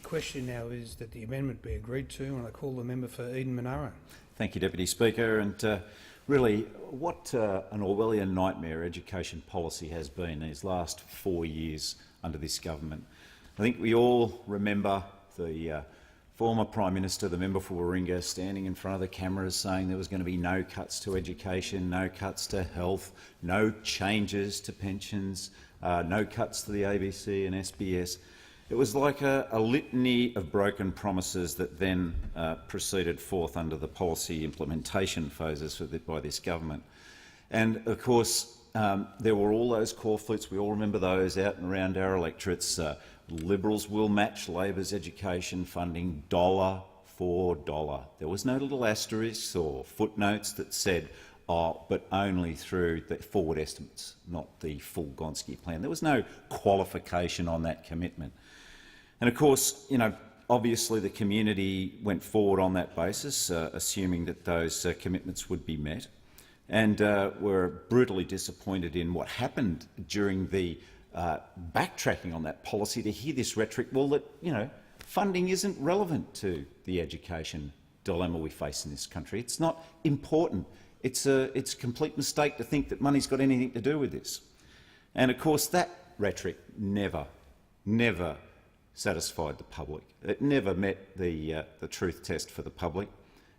question now is that the amendment be agreed to, and I call the member for Eden-Monaro. Thank you, Deputy Speaker. And really, what an Orwellian nightmare education policy has been these last 4 years under this government. I think we all remember the former Prime Minister, the member for Warringah, standing in front of the cameras saying there was going to be no cuts to education, no cuts to health, no changes to pensions, no cuts to the ABC and SBS. It was like a litany of broken promises that then proceeded forth under the policy implementation phases by this government. And of course, there were all those cornflakes, we all remember those out and around our electorates. Liberals will match Labor's education funding dollar for dollar. There was no little asterisks or footnotes that said, oh, but only through the forward estimates, not the full Gonski plan. There was no qualification on that commitment. And of course, obviously the community went forward on that basis, assuming that those commitments would be met, and were brutally disappointed in what happened during the backtracking on that policy to hear this rhetoric, well, that funding isn't relevant to the education dilemma we face in this country. It's not important. It's a complete mistake to think that money's got anything to do with this. And of course, that rhetoric never satisfied the public. It never met the truth test for the public.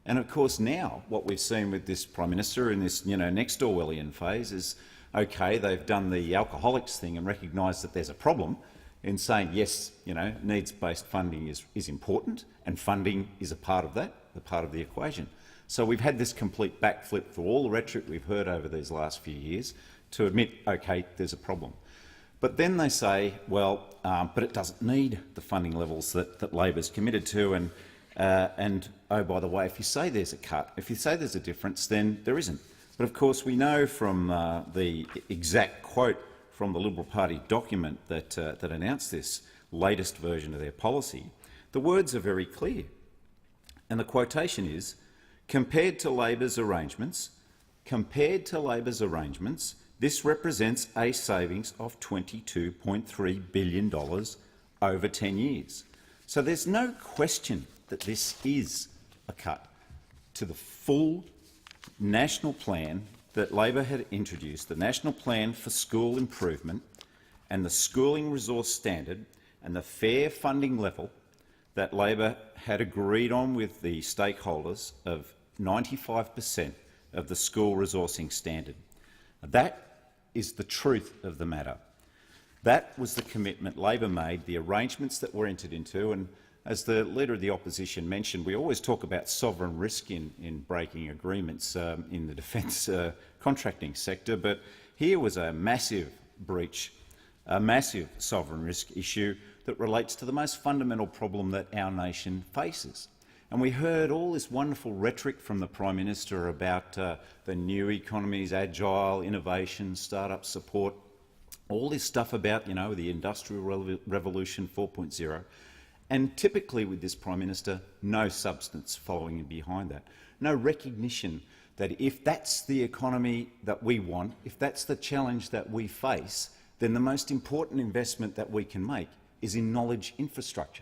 And of course, now what we've seen with this Prime Minister in this next Orwellian phase is, OK, they've done the alcoholics thing and recognised that there's a problem in saying, yes, needs-based funding is important, and funding is a part of that, a part of the equation. So we've had this complete backflip for all the rhetoric we've heard over these last few years to admit, OK, there's a problem. But then they say, well, but it doesn't need the funding levels that Labor's committed to, and oh, by the way, if you say there's a cut, if you say there's a difference, then there isn't. But of course, we know from the exact quote from the Liberal Party document that announced this latest version of their policy, the words are very clear. And the quotation is, compared to Labor's arrangements, this represents a savings of $22.3 billion over 10 years. So there's no question that this is a cut to the full national plan that Labor had introduced, the National Plan for School Improvement and the Schooling Resource Standard and the fair funding level that Labor had agreed on with the stakeholders of 95% of the school resourcing standard. That is the truth of the matter. That was the commitment Labor made, the arrangements that were entered into, and as the Leader of the Opposition mentioned, we always talk about sovereign risk in breaking agreements in the defence contracting sector, but here was a massive breach, a massive sovereign risk issue that relates to the most fundamental problem that our nation faces. And we heard all this wonderful rhetoric from the Prime Minister about the new economies, agile, innovation, start-up support, all this stuff about the Industrial Revolution 4.0. And typically with this Prime Minister, no substance following behind that. No recognition that if that's the economy that we want, if that's the challenge that we face, then the most important investment that we can make is in knowledge infrastructure.